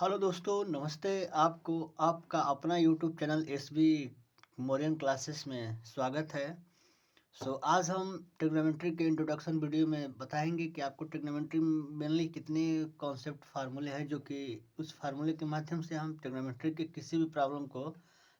Hello दोस्तों, नमस्ते। आपको आपका अपना YouTube channel SB Mauryan classes में स्वागत है। आज हम ट्रिग्नोमेट्री के इंट्रोडक्शन वीडियो में बताएंगे कि आपको ट्रिग्नोमेट्री मेनली कितने कॉन्सेप्ट फार्मूले हैं, जो कि उस फार्मूले के माध्यम से हम ट्रिग्नोमेट्री के किसी भी प्रॉब्लम को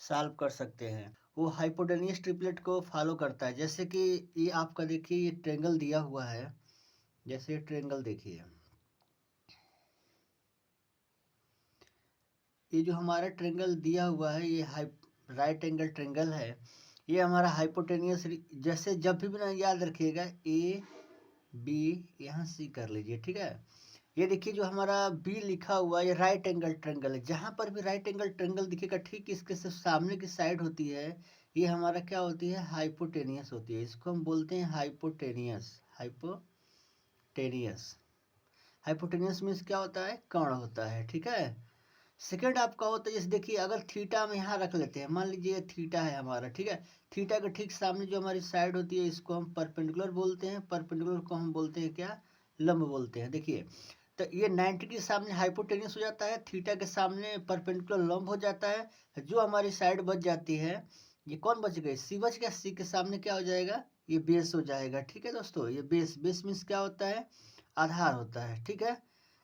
सॉल्व कर सकते हैं। वो हाइपोटेनियस ट्रिपलेट को फॉलो करता है। जैसे कि ये आपका देखिए, ये ट्रेंगल दिया हुआ है। जैसे ये ट्रेंगल देखिए, ये जो हमारा ट्रेंगल दिया हुआ है, ये राइट एंगल ट्रेंगल है। ये हमारा हाइपोटेनियस, जैसे जब भी ना याद रखिएगा, ए बी, यहाँ सी कर लीजिए, ठीक है। ये देखिए, जो हमारा बी लिखा हुआ है, ये राइट एंगल ट्रेंगल है। जहाँ पर भी राइट एंगल ट्रेंगल दिखेगा, ठीक इसके से सामने की साइड होती है, ये हमारा क्या होती है, हाइपोटेनियस होती है। इसको हम बोलते हैं हाइपोटेनियस। हाइपोटेनियस हाइपोटेनियस मीन्स क्या होता है, कर्ण होता है, ठीक है। सेकेंड आपका होता है, जैसे देखिए, अगर थीटा हम यहाँ रख लेते हैं, मान लीजिए थीटा है हमारा, ठीक है। थीटा के ठीक सामने जो हमारी साइड होती है, इसको हम परपेंडिकुलर बोलते हैं। परपेंडिकुलर को हम बोलते हैं क्या, लंब बोलते हैं। देखिए, तो ये 90 के सामने हाइपोटेनियस हो जाता है, थीटा के सामने परपेंडिकुलर लंब हो जाता है। जो हमारी साइड बच जाती है, ये कौन बच गई, सी बच गया। सी के सामने क्या हो जाएगा, ये बेस हो जाएगा, ठीक है दोस्तों। ये बेस, बेस मीन्स क्या होता है, आधार होता है, ठीक है।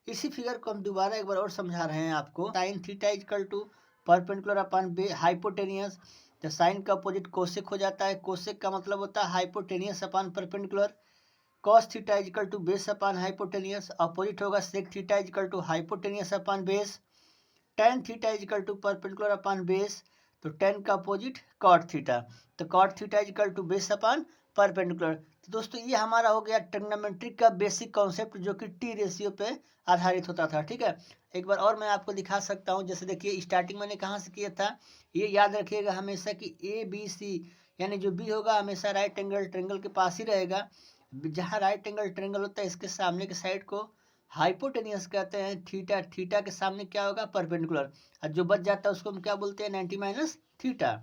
इसी फिगर को हम दोबारा एक बार और समझा रहे हैं आपको। Sine theta is equal to perpendicular upon hypotenuse. तो साइन का अपोजिट कोसेक हो जाता है। कोसेक का मतलब होता है hypotenuse upon perpendicular. Cos theta is equal to base upon hypotenuse. Opposite होगा sec theta is equal to hypotenuse upon base. Tan theta is equal to perpendicular upon base. तो टेन का अपोजिट कॉट थीटा। तो cot theta is equal to base upon perpendicular. तो दोस्तों, ये हमारा हो गया ट्रिग्नोमेट्री का बेसिक कॉन्सेप्ट, जो कि टी रेशियो पे आधारित होता था, ठीक है। एक बार और मैं आपको दिखा सकता हूँ। जैसे देखिए, स्टार्टिंग मैंने कहाँ से किया था, ये याद रखिएगा हमेशा कि ए बी सी, यानी जो बी होगा हमेशा राइट एंगल ट्रेंगल के पास ही रहेगा। जहाँ राइट एंगल ट्रेंगल होता है, इसके सामने के साइड को हाइपोटेनियस कहते हैं। थीटा, थीटा के सामने क्या होगा, परपेंडिकुलर। और जो बच जाता है उसको हम क्या बोलते हैं, 90 माइनस थीटा।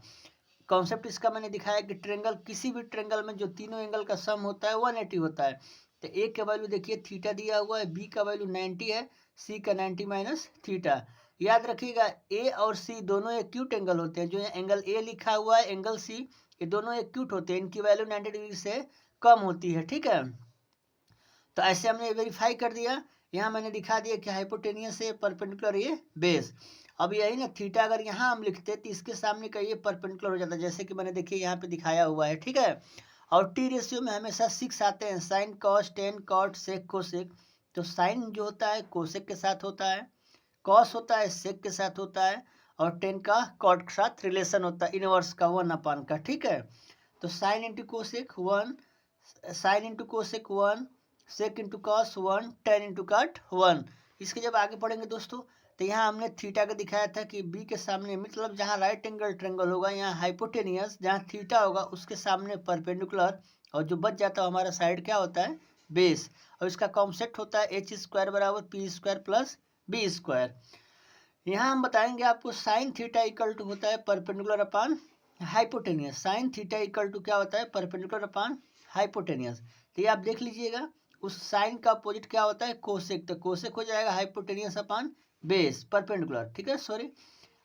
कॉन्सेप्ट इसका मैंने दिखाया कि ट्रेंगल, किसी भी ट्रेंगल में जो तीनों एंगल का सम होता है 180 होता है। तो ए का वैल्यू देखिए थीटा दिया हुआ है, बी का वैल्यू 90 है, सी का 90 माइनस थीटा। याद रखिएगा, ए और सी दोनों एक्यूट एंगल होते हैं। जो एंगल ए लिखा हुआ है, एंगल सी, ये दोनों एक्यूट होते हैं। इनकी वैल्यू 90 डिग्री से कम होती है, ठीक है। तो ऐसे हमने वेरीफाई कर दिया। यहाँ मैंने दिखा दिया कि हाइपोटेनियस से परपेंडिकुलर ये बेस। अब यही ना, थीटा अगर यहाँ हम लिखते तो इसके सामने का ये परपेंडिकुलर हो जाता, जैसे कि मैंने देखिए यहाँ पे दिखाया हुआ है, ठीक है। और टी रेशियो में हमेशा 6 आते हैं, sine cos tan cot sec cosec. तो साइन जो होता है कोसेक के साथ होता है, कॉस होता है सेक के साथ होता है, और टेन का कॉट के साथ रिलेशन होता है, इनवर्स का 1 का, ठीक है। तो sine into cosec 1, sine into cosec 1, sec into cos 1, tan into cot 1। इसके जब आगे पढ़ेंगे दोस्तों, तो यहाँ हमने थीटा का दिखाया था कि बी के सामने, मतलब जहाँ राइट एंगल ट्रेंगल होगा, यहाँ हाइपोटेनियस, जहाँ थीटा होगा उसके सामने परपेंडिकुलर, और जो बच जाता है हमारा साइड क्या होता है, बेस। और इसका कॉन्सेप्ट होता है एच स्क्वायर बराबर P square plus B square. यहाँ हम बताएंगे आपको साइन थीटा इक्वल टू होता है perpendicular upon hypotenuse. Sine theta equal to क्या होता है, परपेंडिकुलर अपॉन हाइपोटेनियस। तो ये आप देख लीजिएगा, उस साइन का अपोजिट क्या होता है, कोसेक। तो कोसेक हो जाएगा हाइपोटेनियस अपॉन बेस परपेंडिकुलर, ठीक है, सॉरी।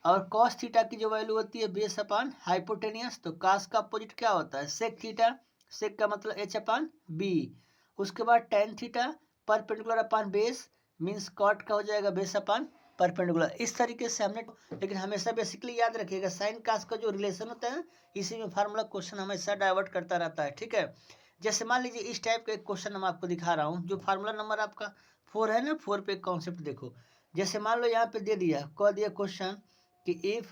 और कॉस थीटा की जो वैल्यू होती है बेस अपॉन हाइपोटेनियस। तो कास का अपोजिट क्या होता है, सेक थीटा। सेक का मतलब एच अपॉन बी। उसके बाद tan theta perpendicular upon base, means cot का हो जाएगा बेस अपॉन परपेंडिकुलर। इस तरीके से हमने, लेकिन हमेशा बेसिकली याद रखिएगा, साइन कास का जो रिलेशन होता है, इसी में फार्मूला क्वेश्चन हमेशा डाइवर्ट करता रहता है, ठीक है। जैसे मान लीजिए इस टाइप का एक क्वेश्चन हम आपको दिखा रहा हूँ, जो फार्मूला नंबर आपका 4 है ना, 4 पे कॉन्सेप्ट देखो। जैसे मान लो यहाँ पे दे दिया, कह दिया क्वेश्चन कि if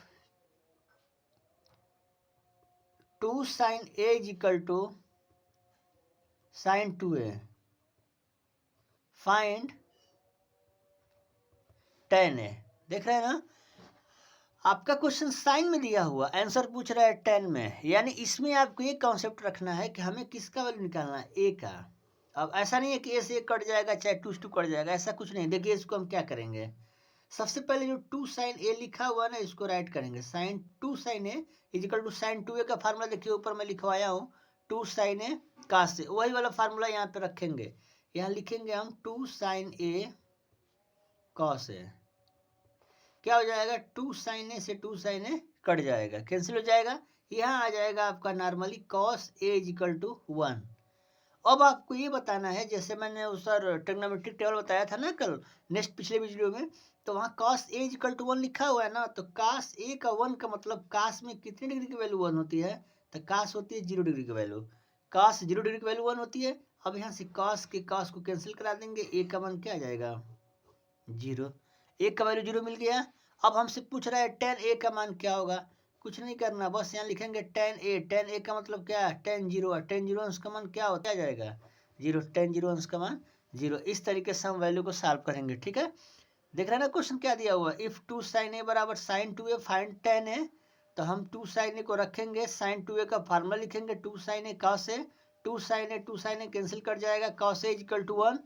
2 sine A is equal to sine 2a, find 10a। देख रहे हैं ना, आपका क्वेश्चन साइन में दिया हुआ, आंसर पूछ रहा है 10 में, यानी इसमें आपको ये कॉन्सेप्ट रखना है कि हमें किसका वैल्यू निकालना है, ए का। अब ऐसा नहीं है कि ए से ए कट जाएगा चाहे 2 से 2 कट जाएगा, ऐसा कुछ नहीं। देखिए, इसको हम क्या करेंगे, सबसे पहले जो 2 साइन ए लिखा हुआ है ना, इसको राइट करेंगे। Sine 2 sine A is equal to sine 2a का फार्मूला देखिए ऊपर मैं लिखवाया हूँ, 2 साइन ए कास से, वही वाला फार्मूला यहाँ पे रखेंगे। यहाँ लिखेंगे हम 2 साइन ए कॉस ए, क्या हो जाएगा, 2 sin a से 2 sin a कट जाएगा, कैंसिल हो जाएगा। यहाँ आ जाएगा आपका normally cos a equal to 1। अब आपको ये बताना है, जैसे मैंने उस सर ट्रिग्नोमेट्रिक टेबल बताया था ना कल नेक्स्ट पिछले वीडियो में, तो वहाँ cos a इक्वल टू 1 लिखा हुआ है ना, तो cos a का 1 का मतलब cos में कितने डिग्री की वैल्यू 1 होती है, तो cos होती है 0 डिग्री की वैल्यू, cos 0 डिग्री की वैल्यू 1 होती है। अब यहाँ से cos के cos को कैंसिल करा देंगे, a का मान क्या आ जाएगा 0, a का वैल्यू 0 मिल गया। अब हमसे पूछ रहा है tan a का मान क्या होगा, कुछ नहीं करना, बस यहाँ लिखेंगे tan a का मतलब क्या है, tan 0 है, tan 0 उसका मान क्या होता जाएगा 0, tan 0 उसका मान 0। इस तरीके से हम वैल्यू को सॉल्व करेंगे, ठीक है। देख रहे हैं ना क्वेश्चन क्या दिया हुआ, इफ 2 sin a बराबर sin 2a find tan a, तो हम 2 sin a को रखेंगे, sin 2a का फार्मूला लिखेंगे 2 sin a cos a, 2 sin a cancel कर जाएगा, cos a इक्वल टू 1,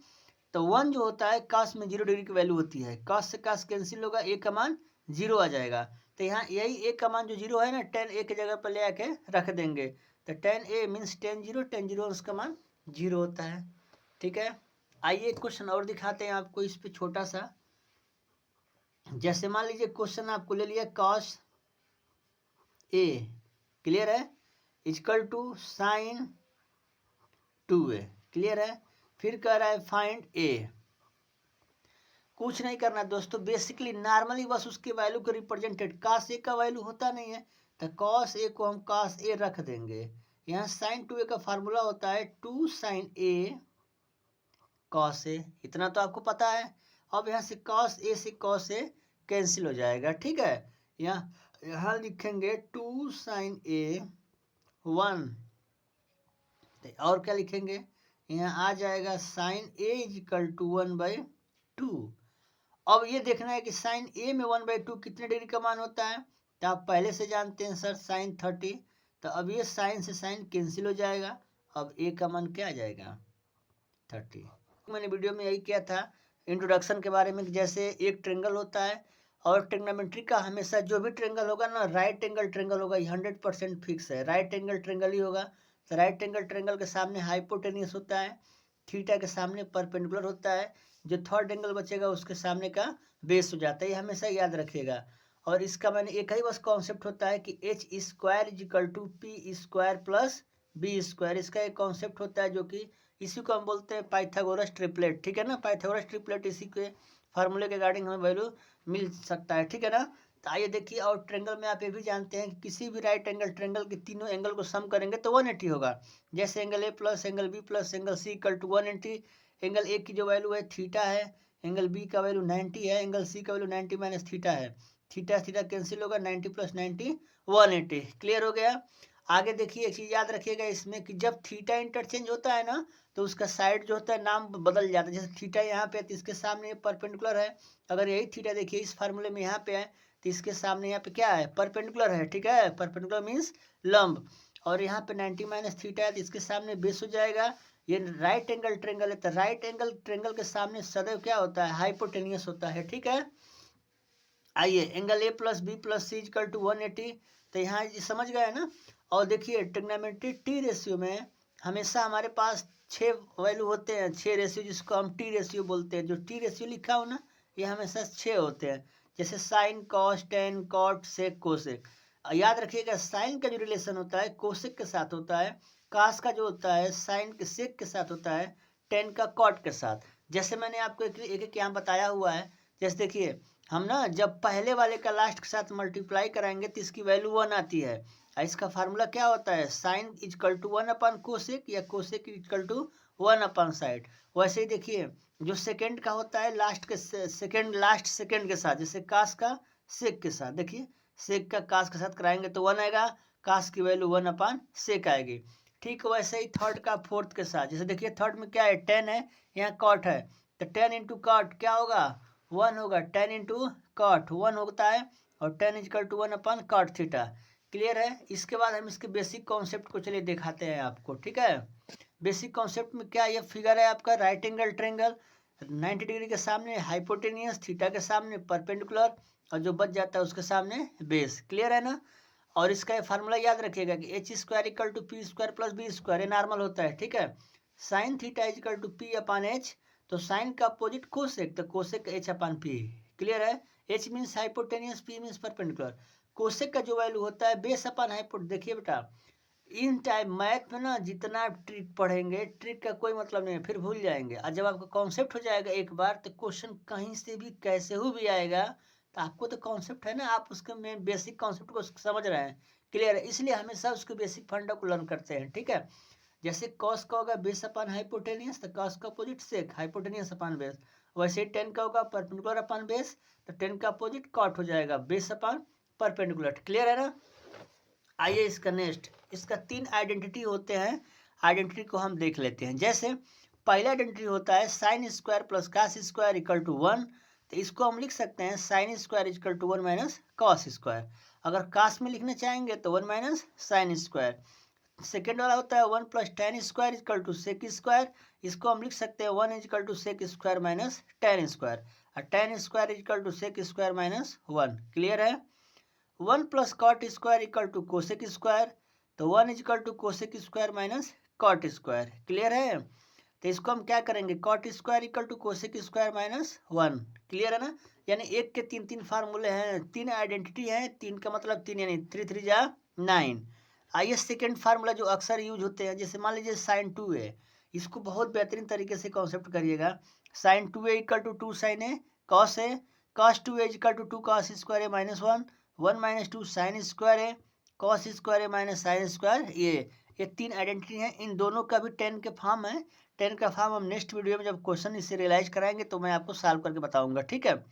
तो 1 जो होता है cos में 0 डिग्री की वैल्यू होती है, cos से cos कैंसिल होगा, a का मान 0 आ जाएगा। तो यहाँ यही a का मान जो 0 है ना, tan a की जगह पर ले आके रख देंगे, तो tan a मीन्स tan 0 उसका मान 0 होता है, ठीक है। आइए क्वेश्चन और दिखाते हैं आपको इस पे छोटा सा। जैसे मान लीजिए क्वेश्चन आपको ले लिया cos a, क्लियर है, equal to sin 2a, clear है। फिर कह रहा है फाइंड a, कुछ नहीं करना दोस्तों, बेसिकली नॉर्मली बस उसके वैल्यू को रिप्रेजेंटेड, cos a का वैल्यू होता नहीं है तो cos a को हम cos a रख देंगे। यहाँ sin 2a का फार्मूला होता है 2 sin a cos a, इतना तो आपको पता है। अब यहाँ से cos a से cos a कैंसिल हो जाएगा, ठीक है। यहाँ लिखेंगे 2 sin a 1, और क्या लिखेंगे, यहाँ आ जाएगा sin a इक्वल टू 1/2। अब ये देखना है कि साइन ए में 1/2 कितने डिग्री का मान होता है, तो आप पहले से जानते हैं सर sin 30, तो अब ये साइन से साइन कैंसिल हो जाएगा, अब ए का मान क्या आ जाएगा 30। मैंने वीडियो में यही किया था इंट्रोडक्शन के बारे में, जैसे एक ट्रेंगल होता है और ट्रिग्नोमेट्री का हमेशा जो भी ट्रेंगल होगा ना, राइट एंगल ट्रेंगल होगा, 100% फिक्स है, राइट एंगल ट्रेंगल ही होगा। तो राइट एंगल ट्रेंगल के सामने हाइपोटेनियस होता है, थीटा के सामने परपेंडिकुलर होता है, जो थर्ड एंगल बचेगा उसके सामने का बेस हो जाता है, ये हमेशा याद रखिएगा। और इसका मैंने एक ही बस कॉन्सेप्ट होता है कि H square equal to P square plus B square, इसका एक कॉन्सेप्ट होता है जो कि इसी को हम बोलते हैं पाइथागोरस ट्रिपलेट, ठीक है ना। पाइथागोरस ट्रिपलेट इसी के फार्मूले के अकॉर्डिंग हमें वैल्यू मिल सकता है, ठीक है ना। तो आइए देखिए, और ट्रेंगल में आप ये भी जानते हैं कि किसी भी राइट एंगल ट्रेंगल के तीनों एंगल को सम करेंगे तो 180 होगा। जैसे angle A plus angle B plus angle C equal to 180, angle A की जो वैल्यू है थीटा है, एंगल बी का वैल्यू 90 है, एंगल सी का वैल्यू 90 माइनस थीटा है, थीटा थीटा कैंसिल होगा, 90 प्लस 90 180, क्लियर हो गया। आगे देखिए एक चीज याद रखिएगा इसमें कि जब थीटा इंटरचेंज होता है ना, तो उसका साइड जो होता है नाम बदल जाता है। जैसे थीटा यहाँ पे है तो इसके सामने परपेंडिकुलर है, अगर यही थीटा देखिए इस फार्मूले में यहाँ पे है तो इसके सामने यहाँ पे क्या है, परपेंडिकुलर है, ठीक है, परपेंडिकुलर मीन्स लंब। और यहाँ पे 90 माइनस थीटा है तो इसके सामने बेस हो जाएगा। ये राइट एंगल ट्रेंगल है तो राइट एंगल ट्रेंगल के सामने सदैव क्या होता है, हाइपोटेनियस होता है, ठीक है। आइए angle A plus B plus C equal to 180, तो यहाँ समझ गए ना। और देखिए ट्रिग्नोमेट्री टी रेशियो में हमेशा हमारे पास 6 वैल्यू होते हैं, 6 रेशियो जिसको हम टी रेशियो बोलते हैं। जो टी रेशियो लिखा हो ना, ये हमेशा 6 होते हैं, जैसे sine cos tan cot sec cosec. याद रखिएगा साइन का जो रिलेशन होता है कोसेक के साथ होता है, कास का जो होता है साइन के सेक के साथ होता है, टेन का कॉट के साथ। जैसे मैंने आपको एक एक यहाँ बताया हुआ है, जैसे देखिए हम ना जब पहले वाले का लास्ट के साथ मल्टीप्लाई कराएंगे तो इसकी वैल्यू 1 आती है। इसका फार्मूला क्या होता है, sine equal to 1 upon cosec या cosec equal to 1 upon sine. वैसे ही देखिए जो सेकंड का होता है लास्ट के सेकंड, लास्ट सेकंड के साथ, जैसे कास का सेक के साथ, देखिए सेक का कास के साथ कराएंगे तो 1 आएगा, कास की वैल्यू 1 अपन सेक आएगी। ठीक वैसे ही थर्ड का फोर्थ के साथ, जैसे देखिए थर्ड में क्या है 10 है, यहाँ कॉट है, तो 10 इंटू कॉट क्या होगा 1 होगा, 10 इंटू कॉट 1 होता है, और 10 equal to 1 upon cot theta, clear है। इसके बाद हम इसके बेसिक कॉन्सेप्ट को चलिए दिखाते हैं आपको, ठीक है। बेसिक कॉन्सेप्ट में क्या, ये फिगर है आपका राइट एंगल ट्रेंगल, 90 डिग्री के सामने हाइपोटेनियस, थीटा के सामने परपेंडिकुलर, और जो बच जाता है उसके सामने बेस, क्लियर है ना। और इसका फार्मूला याद रखिएगा कि H square equal to P square plus B square, ये नॉर्मल होता है, ठीक है। Sine theta equal to P upon H, तो साइन का अपोजिट कोसेक, तो cosec H upon P, clear है। H means hypotenuse, P means perpendicular. Cosec का जो वैल्यू होता है बेस अपन हाइपोट, देखिए बेटा इन टाइप मैथ में ना जितना आप ट्रिक पढ़ेंगे, ट्रिक का कोई मतलब नहीं है, फिर भूल जाएंगे। और जब आपका कॉन्सेप्ट हो जाएगा एक बार, तो क्वेश्चन कहीं से भी कैसे हो भी आएगा, तो आपको तो कॉन्सेप्ट है ना, आप उसके में बेसिक कॉन्सेप्ट को समझ रहे हैं, क्लियर है। इसलिए हमेशा उसके बेसिक फंडा को लर्न करते हैं, ठीक है। जैसे कॉस का होगा बेस अपन हाइपोटेनियस, तो कॉस का अपोजिट सेक, हाइपोटेनियस अपन बेस। वैसे टेन का होगा परपेंडिकुलर अपन बेस, तो टेन का अपोजिट कॉट हो जाएगा, बेस अपन परपेंडिकुलर, क्लियर है ना। आइए इसका नेक्स्ट, इसका 3 आइडेंटिटी होते हैं, आइडेंटिटी को हम देख लेते हैं। जैसे पहला आइडेंटिटी होता है sine square plus cos square equal to 1, तो इसको हम लिख सकते हैं sine square equal to 1 minus cos square. अगर कास में लिखना चाहेंगे तो 1 माइनस साइन स्क्वायर। सेकेंड वाला होता है 1 plus tan square equal to sec square, इसको हम लिख सकते हैं 1 equal to sec square minus tan square, और tan square equal to sec square minus 1, clear है। 1 plus cot square equal to cosec square, तो 1 equal to cosec square minus cot square, clear है। तो इसको हम क्या करेंगे, cot square equal to cosec square minus 1, clear है ना। यानी एक के तीन तीन फार्मूले हैं, 3 आइडेंटिटी हैं, 3 का मतलब 3 यानी 3 3 जा 9। आइए सेकेंड फार्मूला जो अक्सर यूज होते हैं, जैसे मान लीजिए साइन 2a, इसको बहुत बेहतरीन तरीके से कॉन्सेप्ट करिएगा। Sine 2a equal to 2 sine A cos A, cos 2a equal to 2 cos square A minus 1, 1 minus 2 sine square A cos square A minus sine square ये 3 आइडेंटिटी हैं। इन दोनों का भी 10 के फॉर्म है। 10 का फॉर्म हम नेक्स्ट वीडियो में जब क्वेश्चन इससे रियलाइज कराएंगे तो मैं आपको सॉल्व करके बताऊंगा, ठीक है।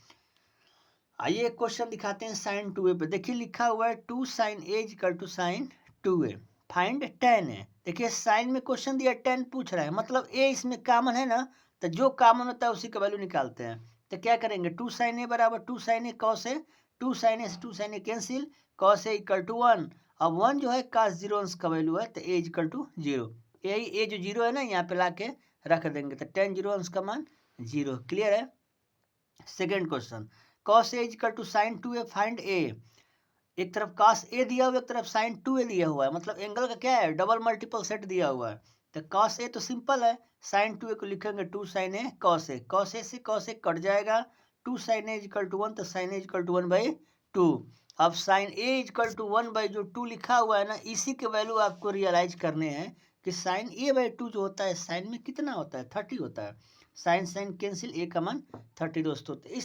आइए एक क्वेश्चन दिखाते हैं साइन 2a पे। देखिए लिखा हुआ है 2 sine A equal to sine 2a, find tan है। देखिए साइन में क्वेश्चन दिया, tan पूछ रहा है, मतलब a इसमें कॉमन है ना, तो जो कॉमन होता है उसी का वैल्यू निकालते हैं। तो क्या करेंगे, 2 साइन ए बराबर 2 sine A cos A, 2 sine A से 2 sine A cancel, cos A equal to 1। अब 1 जो है cos 0 अंश का वैल्यू है, तो a इक्वल टू 0, यही a जो 0 है ना यहाँ पे ला के रख देंगे, तो tan 0 अंश का मान 0, क्लियर है। Second question, cos A equal to sine 2a, find a। एक तरफ cos a दिया हुआ है, एक तरफ sin 2a दिया हुआ है, मतलब एंगल का क्या है, डबल मल्टीपल सेट दिया हुआ है। तो cos a तो सिंपल है, sin 2a को लिखेंगे 2 sin a cos a, cos a से cos a कट जाएगा, 2 sin a इक्वल टू 1, तो sin a इक्वल टू 1/2। अब sin a इक्वल टू 1/2 लिखा हुआ है ना, इसी के वैल्यू आपको रियलाइज करने हैं कि sin a/2 जो होता है, sin में कितना होता है, 30 होता है। sin sin कैंसिल, a का मान 30 दोस्तों। तो इस